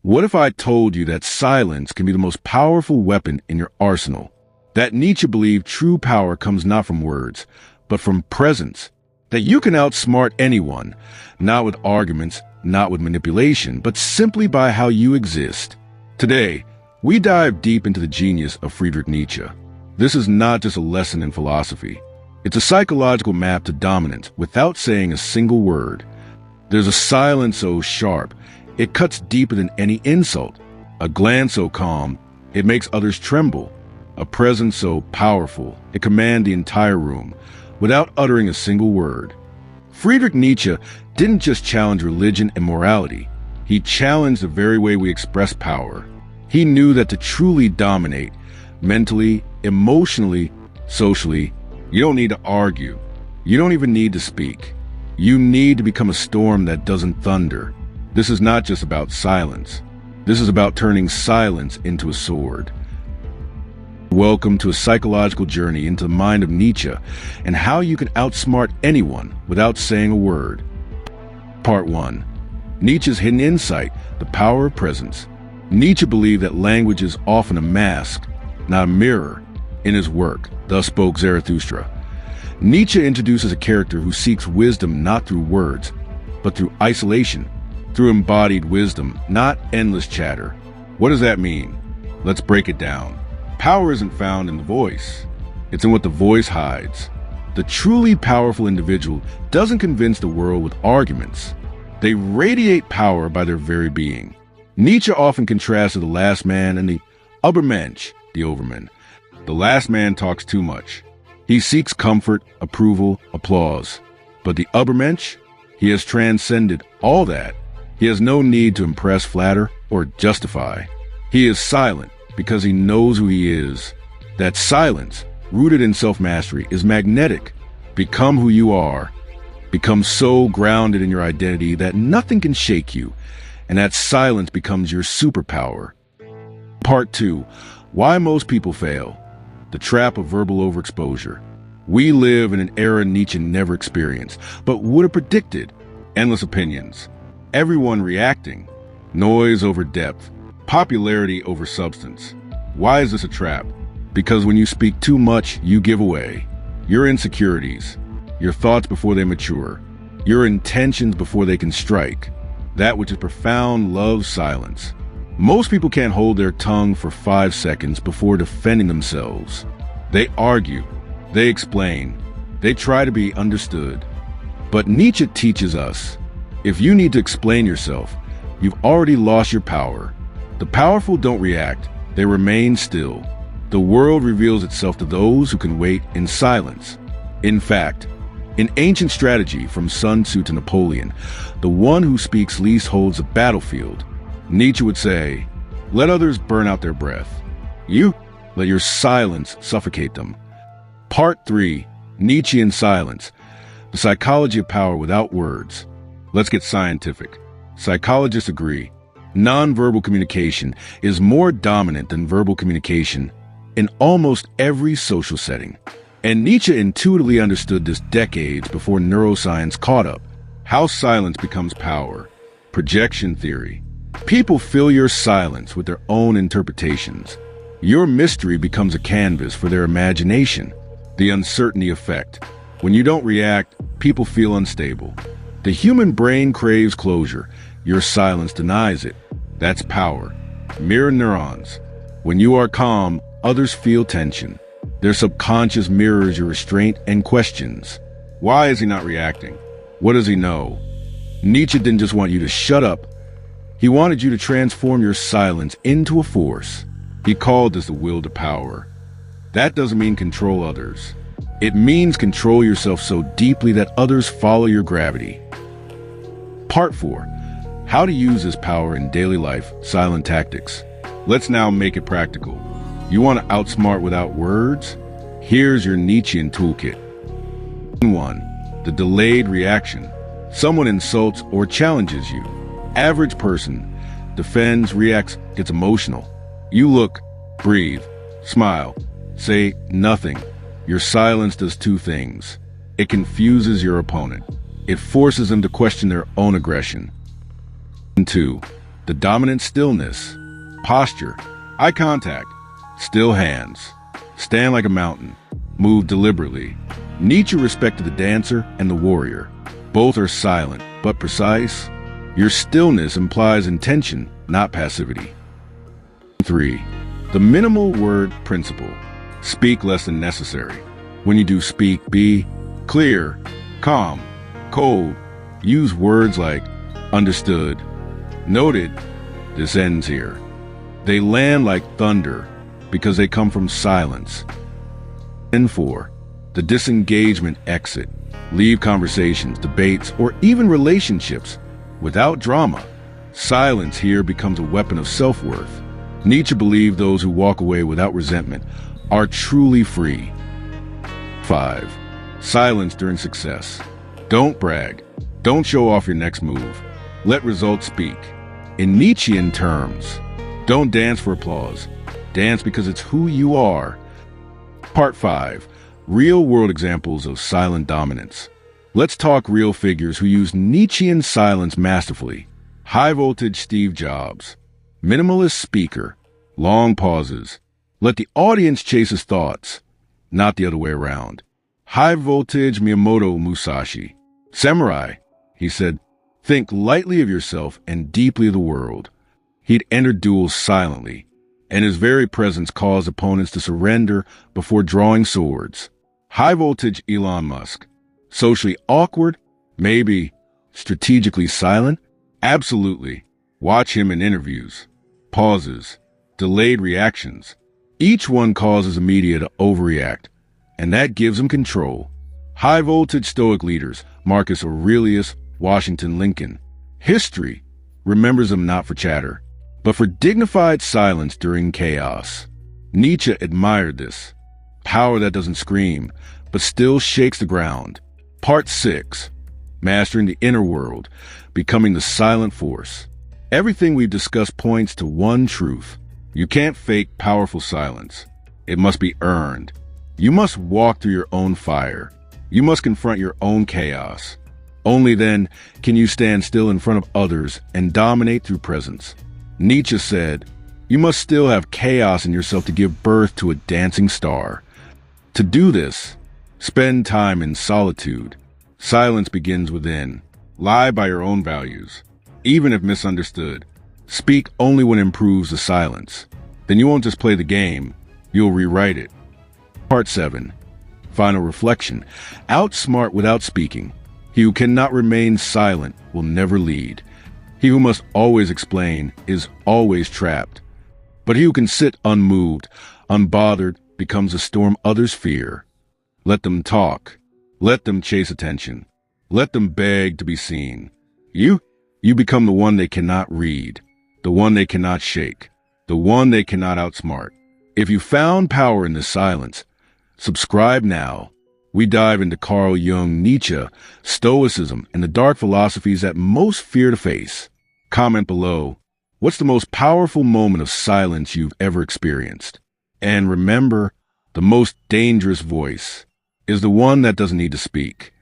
What if I told you that silence can be the most powerful weapon in your arsenal? That Nietzsche believed true power comes not from words, but from presence. That you can outsmart anyone, not with arguments, not with manipulation, but simply by how you exist. Today, we dive deep into the genius of Friedrich Nietzsche. This is not just a lesson in philosophy. It's a psychological map to dominance without saying a single word. There's a silence so sharp, it cuts deeper than any insult. A glance so calm, it makes others tremble. A presence so powerful, it commands the entire room without uttering a single word. Friedrich Nietzsche didn't just challenge religion and morality. He challenged the very way we express power. He knew that to truly dominate, mentally, emotionally, socially, you don't need to argue. You don't even need to speak. You need to become a storm that doesn't thunder. This is not just about silence. This is about turning silence into a sword. Welcome to a psychological journey into the mind of Nietzsche and how you can outsmart anyone without saying a word. Part 1. Nietzsche's hidden insight, the power of presence. Nietzsche believed that language is often a mask, not a mirror. In his work, Thus Spoke Zarathustra, Nietzsche introduces a character who seeks wisdom not through words, but through isolation, through embodied wisdom, not endless chatter. What does that mean? Let's break it down. Power isn't found in the voice. It's in what the voice hides. The truly powerful individual doesn't convince the world with arguments. They radiate power by their very being. Nietzsche often contrasted the last man and the Übermensch, the overman. The last man talks too much. He seeks comfort, approval, applause. But the Übermensch, he has transcended all that. He has no need to impress, flatter, or justify. He is silent because he knows who he is. That silence, rooted in self-mastery, is magnetic. Become who you are. Become so grounded in your identity that nothing can shake you, and that silence becomes your superpower. Part 2. Why most people fail. The trap of verbal overexposure. We live in an era Nietzsche never experienced, but would have predicted. Endless opinions. Everyone reacting. Noise over depth. Popularity over substance. Why is this a trap? Because when you speak too much, you give away your insecurities, your thoughts before they mature, your intentions before they can strike. That which is profound loves silence. Most people can't hold their tongue for 5 seconds before defending themselves. They argue, they explain, they try to be understood. But Nietzsche teaches us, if you need to explain yourself, you've already lost your power. The powerful don't react, they remain still. The world reveals itself to those who can wait in silence. In fact, in ancient strategy from Sun Tzu to Napoleon, the one who speaks least holds the battlefield. Nietzsche would say, let others burn out their breath. You, let your silence suffocate them. Part 3. Nietzschean silence. The psychology of power without words. Let's get scientific. Psychologists agree. Nonverbal communication is more dominant than verbal communication in almost every social setting. And Nietzsche intuitively understood this decades before neuroscience caught up. How silence becomes power. Projection theory. People fill your silence with their own interpretations. Your mystery becomes a canvas for their imagination. The uncertainty effect. When you don't react, people feel unstable. The human brain craves closure. Your silence denies it. That's power. Mirror neurons. When you are calm, others feel tension. Their subconscious mirrors your restraint and questions. Why is he not reacting? What does he know? Nietzsche didn't just want you to shut up. He wanted you to transform your silence into a force. He called this the will to power. That doesn't mean control others. It means control yourself so deeply that others follow your gravity. Part 4. How to use this power in daily life, silent tactics. Let's now make it practical. You want to outsmart without words? Here's your Nietzschean toolkit. 1. The delayed reaction. Someone insults or challenges you. Average person. Defends, reacts, gets emotional. You look, breathe, smile, say nothing. Your silence does 2 things. It confuses your opponent. It forces them to question their own aggression. 2. The dominant stillness, posture, eye contact, still hands, stand like a mountain, move deliberately. Nietzsche respected the dancer and the warrior. Both are silent, but precise. Your stillness implies intention, not passivity. 3. The minimal word principle. Speak less than necessary. When you do speak, be clear, calm, cold. Use words like understood, noted. This ends here. They land like thunder because they come from silence. And 4. The disengagement exit. Leave conversations, debates, or even relationships without drama. Silence here becomes a weapon of self-worth. Nietzsche believed those who walk away without resentment are truly free. 5. Silence during success. Don't brag. Don't show off your next move. Let results speak. In Nietzschean terms, don't dance for applause. Dance because it's who you are. Part 5. Real-world examples of silent dominance. Let's talk real figures who use Nietzschean silence masterfully. High-voltage Steve Jobs. Minimalist speaker. Long pauses. Let the audience chase his thoughts, not the other way around. High-voltage Miyamoto Musashi. Samurai. He said, think lightly of yourself and deeply of the world. He'd enter duels silently, and his very presence caused opponents to surrender before drawing swords. High-voltage Elon Musk. Socially awkward? Maybe. Strategically silent? Absolutely. Watch him in interviews. Pauses. Delayed reactions. Each one causes the media to overreact, and that gives him control. High-voltage Stoic leaders, Marcus Aurelius, Washington Lincoln. History remembers them not for chatter, but for dignified silence during chaos. Nietzsche admired this. Power that doesn't scream, but still shakes the ground. Part 6. Mastering the inner world, becoming the silent force. Everything we've discussed points to one truth. You can't fake powerful silence. It must be earned. You must walk through your own fire. You must confront your own chaos. Only then can you stand still in front of others and dominate through presence. Nietzsche said, you must still have chaos in yourself to give birth to a dancing star. To do this, spend time in solitude. Silence begins within. Lie by your own values, even if misunderstood. Speak only when it improves the silence. Then you won't just play the game, you'll rewrite it. Part 7. Final reflection. Outsmart without speaking. He who cannot remain silent will never lead. He who must always explain is always trapped. But he who can sit unmoved, unbothered, becomes a storm others fear. Let them talk. Let them chase attention. Let them beg to be seen. You become the one they cannot read, the one they cannot shake, the one they cannot outsmart. If you found power in this silence, subscribe now. We dive into Carl Jung, Nietzsche, stoicism, and the dark philosophies that most fear to face. Comment below, what's the most powerful moment of silence you've ever experienced? And remember, the most dangerous voice is the one that doesn't need to speak.